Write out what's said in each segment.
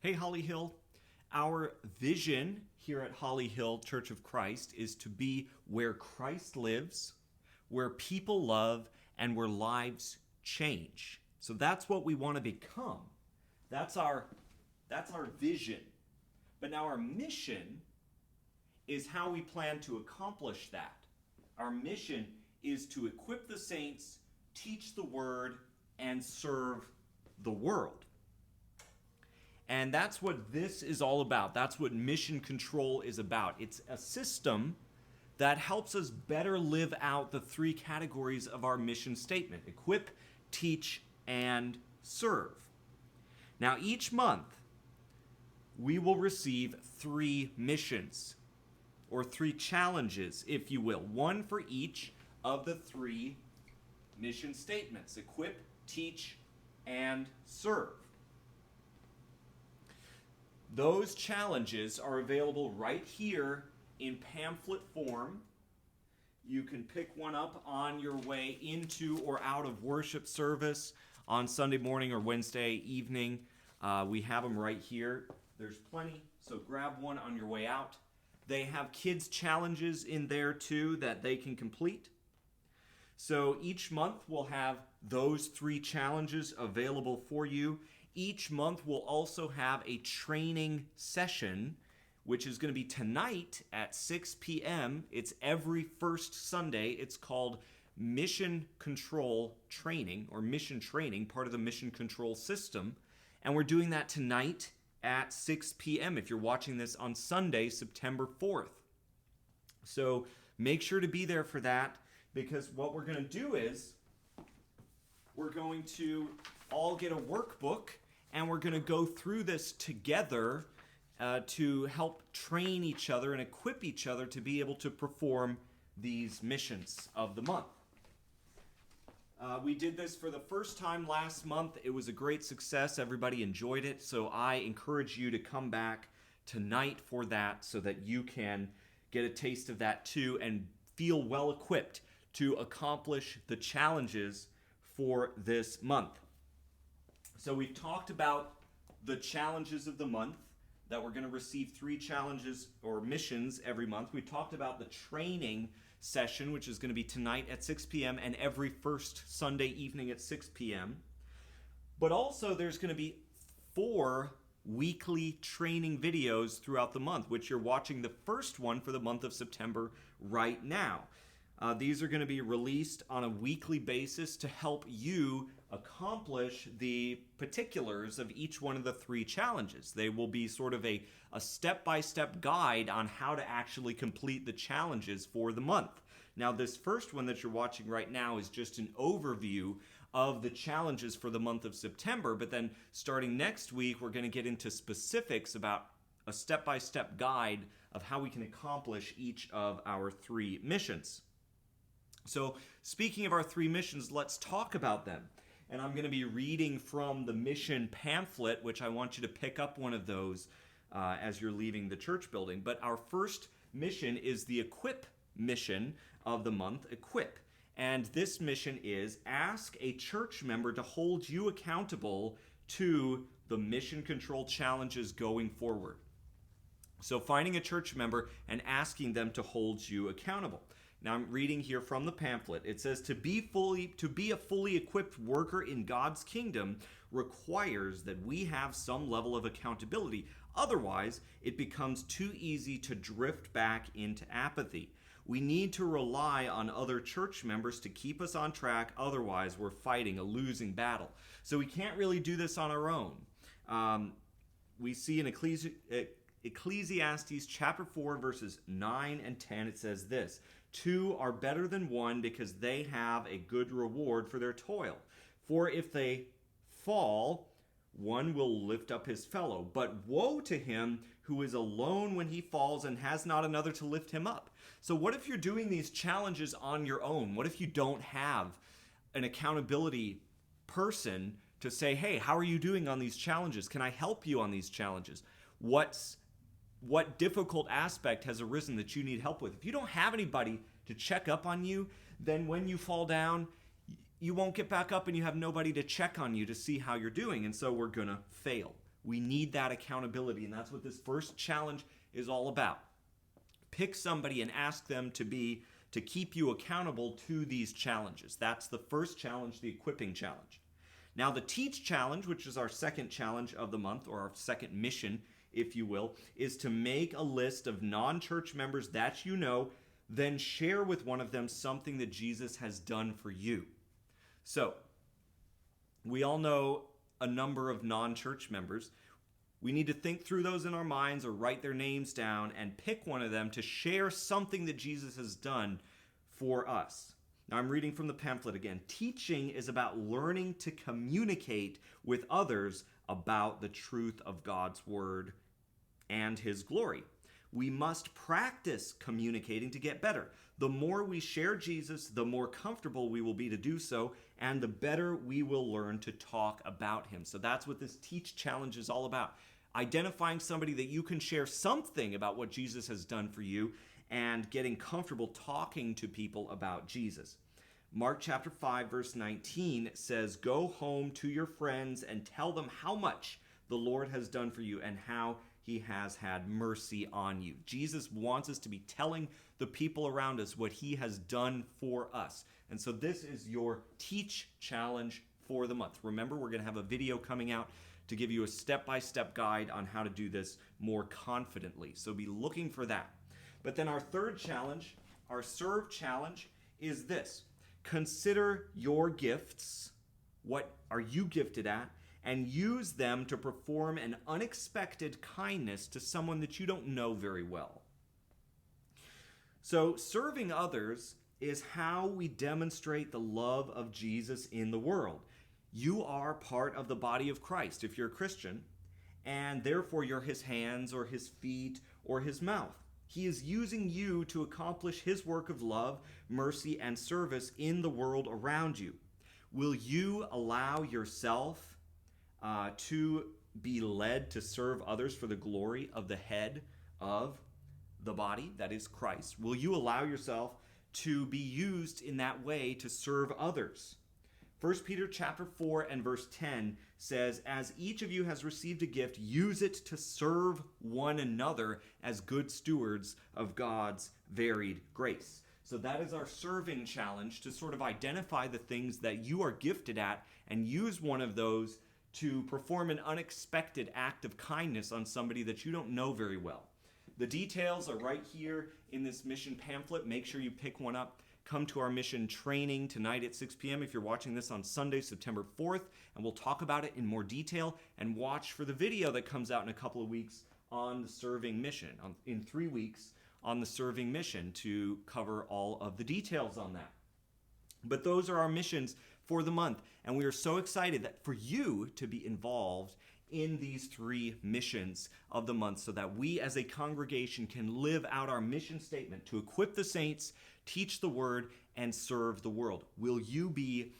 Hey, Holly Hill. Our vision here at Holly Hill Church of Christ is to be where Christ lives, where people love, and where lives change. So that's what we want to become. That's our vision. But now our mission is how we plan to accomplish that. Our mission is to equip the saints, teach the word, and serve the world. And that's what this is all about. That's what mission control is about. It's a system that helps us better live out the three categories of our mission statement: equip, teach, and serve. Now, each month, we will receive three missions, or three challenges, if you will, one for each of the three mission statements: equip, teach, and serve. Those challenges are available right here in pamphlet form. You can pick one up on your way into or out of worship service on Sunday morning or Wednesday evening. We have them right here. There's plenty, so grab one on your way out. They have kids' challenges in there too that they can complete. So each month we'll have those three challenges available for you. Each month we'll also have a training session, which is going to be tonight at 6 p.m. It's every first Sunday. It's called Mission Control Training, or Mission Training, part of the Mission Control system. And we're doing that tonight at 6 p.m. if you're watching this on Sunday, September 4th. So make sure to be there for that, because what we're going to do is we're going to all get a workbook, and we're going to go through this together to help train each other and equip each other to be able to perform these missions of the month. We did this for the first time last month. It was a great success. Everybody enjoyed it. So I encourage you to come back tonight for that so that you can get a taste of that too and feel well equipped to accomplish the challenges for this month. So we've talked about the challenges of the month, that we're going to receive three challenges or missions every month. We talked about the training session, which is going to be tonight at 6 p.m. and every first Sunday evening at 6 p.m. But also there's going to be 4 weekly training videos throughout the month, which you're watching the first one for the month of September right now. These are going to be released on a weekly basis to help you accomplish the particulars of each one of the 3 challenges. They will be sort of a step-by-step guide on how to actually complete the challenges for the month. Now, this first one that you're watching right now is just an overview of the challenges for the month of September, but then starting next week, we're going to get into specifics about a step-by-step guide of how we can accomplish each of our 3 missions. So, speaking of our 3 missions, let's talk about them. And I'm going to be reading from the mission pamphlet, which I want you to pick up one of those as you're leaving the church building. But our first mission is the equip mission of the month, equip. And this mission is: ask a church member to hold you accountable to the mission control challenges going forward. So finding a church member and asking them to hold you accountable. Now I'm reading here from the pamphlet. It says, to be a fully equipped worker in God's kingdom requires that we have some level of accountability. Otherwise, it becomes too easy to drift back into apathy. We need to rely on other church members to keep us on track. Otherwise, we're fighting a losing battle. So we can't really do this on our own. We see in Ecclesiastes chapter 4, verses 9 and 10, it says this: 2 are better than 1 because they have a good reward for their toil. For if they fall, one will lift up his fellow. But woe to him who is alone when he falls and has not another to lift him up. So what if you're doing these challenges on your own? What if you don't have an accountability person to say, hey, how are you doing on these challenges? Can I help you on these challenges? What difficult aspect has arisen that you need help with? If you don't have anybody to check up on you, then when you fall down, you won't get back up and you have nobody to check on you to see how you're doing. And so we're going to fail. We need that accountability, and that's what this first challenge is all about. Pick somebody and ask them to keep you accountable to these challenges. That's the first challenge, the equipping challenge. Now, the teach challenge, which is our second challenge of the month, or our second mission, if you will, is to make a list of non-church members that you know, then share with one of them something that Jesus has done for you. So, we all know a number of non-church members. We need to think through those in our minds or write their names down and pick one of them to share something that Jesus has done for us. Now, I'm reading from the pamphlet again. Teaching is about learning to communicate with others about the truth of God's word and his glory. We must practice communicating to get better. The more we share Jesus, the more comfortable we will be to do so, and the better we will learn to talk about him. So that's what this Teach Challenge is all about. Identifying somebody that you can share something about what Jesus has done for you and getting comfortable talking to people about Jesus. Mark chapter 5, verse 19 says, "Go home to your friends and tell them how much the Lord has done for you and how he has had mercy on you." Jesus wants us to be telling the people around us what he has done for us. And so this is your Teach Challenge for the month. Remember, we're going to have a video coming out to give you a step-by-step guide on how to do this more confidently. So be looking for that. But then our third challenge, our Serve Challenge, is this. Consider your gifts. What are you gifted at? And use them to perform an unexpected kindness to someone that you don't know very well. So serving others is how we demonstrate the love of Jesus in the world. You are part of the body of Christ if you're a Christian, and therefore you're his hands or his feet or his mouth. He is using you to accomplish his work of love, mercy, and service in the world around you. Will you allow yourself to be led to serve others for the glory of the head of the body, that is Christ? Will you allow yourself to be used in that way to serve others? 1 Peter chapter 4 and verse 10 says, "As each of you has received a gift, use it to serve one another as good stewards of God's varied grace." So that is our serving challenge, to sort of identify the things that you are gifted at and use one of those to perform an unexpected act of kindness on somebody that you don't know very well. The details are right here in this mission pamphlet. Make sure you pick one up. Come to our mission training tonight at 6 p.m. if you're watching this on Sunday, September 4th, and we'll talk about it in more detail, and watch for the video that comes out in a couple of weeks on the serving mission, in 3 weeks on the serving mission, to cover all of the details on that. But those are our missions for the month, and we are so excited that for you to be involved in these 3 missions of the month, so that we as a congregation can live out our mission statement to equip the saints, teach the word, and serve the world. Will you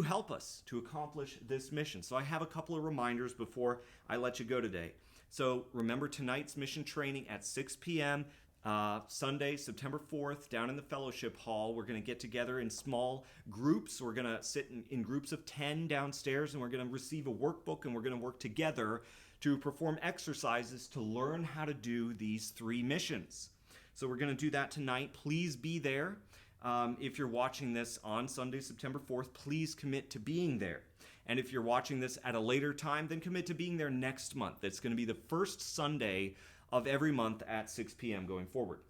help us to accomplish this mission? So I have a couple of reminders before I let you go today. So remember tonight's mission training at 6 p.m. Sunday, September 4th, down in the fellowship hall. We're going to get together in small groups. We're going to sit in groups of 10 downstairs, and we're going to receive a workbook, and we're going to work together to perform exercises to learn how to do these 3 missions. So we're going to do that tonight. Please be there. If you're watching this on Sunday, September 4th, please commit to being there. And if you're watching this at a later time, then commit to being there next month. It's going to be the first Sunday of every month at 6 p.m. going forward.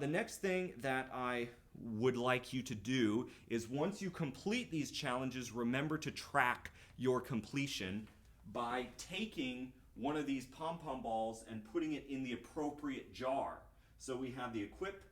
The next thing that I would like you to do is, once you complete these challenges, remember to track your completion by taking one of these pom-pom balls and putting it in the appropriate jar. So we have the equip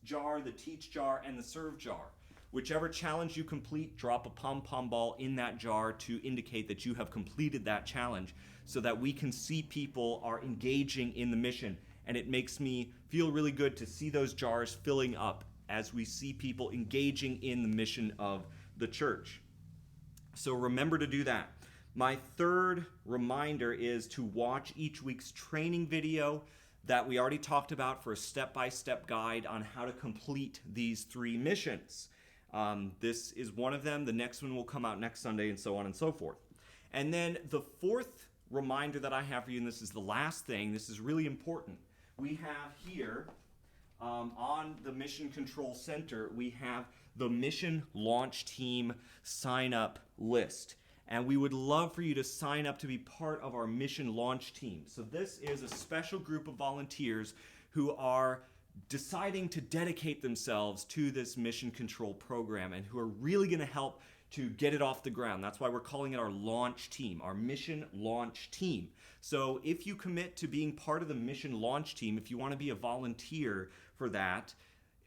jar, the teach jar, and the serve jar. Whichever challenge you complete, drop a pom-pom ball in that jar to indicate that you have completed that challenge, so that we can see people are engaging in the mission. And it makes me feel really good to see those jars filling up as we see people engaging in the mission of the church. So remember to do that. My third reminder is to watch each week's training video that we already talked about for a step-by-step guide on how to complete these 3 missions. This is one of them. The next one will come out next Sunday, and so on and so forth. And then the fourth reminder that I have for you, and this is the last thing, this is really important. We have here on the Mission Control Center, we have the Mission Launch Team sign-up list. And we would love for you to sign up to be part of our Mission Launch Team. So this is a special group of volunteers who are deciding to dedicate themselves to this mission control program and who are really going to help to get it off the ground. That's why we're calling it our launch team, our mission launch team. So if you commit to being part of the mission launch team, if you want to be a volunteer for that,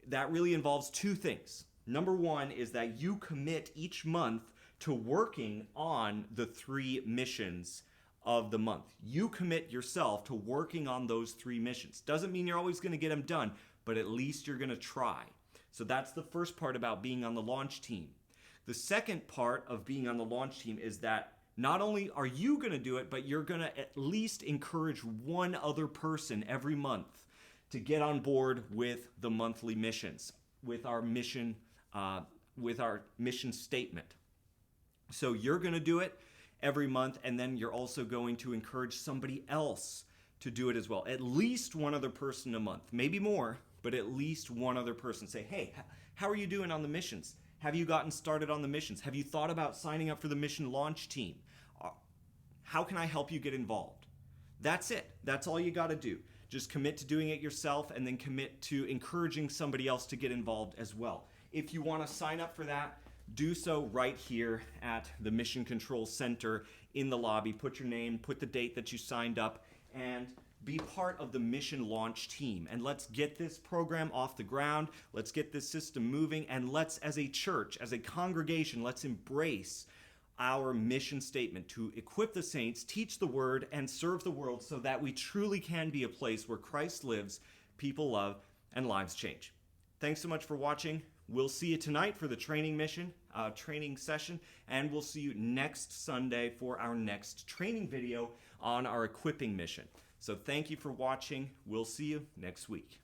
that really involves two things. Number one is that you commit each month to working on the 3 missions of the month. You commit yourself to working on those 3 missions. Doesn't mean you're always going to get them done, but at least you're going to try. So that's the first part about being on the launch team. The second part of being on the launch team is that not only are you going to do it, but you're going to at least encourage one other person every month to get on board with the monthly missions, with our mission statement. So you're going to do it every month, and then you're also going to encourage somebody else to do it as well. At least one other person a month, maybe more, but at least one other person. Say, hey, how are you doing on the missions? Have you gotten started on the missions? Have you thought about signing up for the mission launch team? How can I help you get involved? That's it. That's all you got to do. Just commit to doing it yourself and then commit to encouraging somebody else to get involved as well. If you want to sign up for that, do so right here at the Mission Control Center in the lobby. Put your name, put the date that you signed up, and be part of the mission launch team. And let's get this program off the ground. Let's get this system moving. And let's, as a church, as a congregation, let's embrace our mission statement to equip the saints, teach the word, and serve the world so that we truly can be a place where Christ lives, people love, and lives change. Thanks so much for watching. We'll see you tonight for the training session, and we'll see you next Sunday for our next training video on our equipping mission. So thank you for watching. We'll see you next week.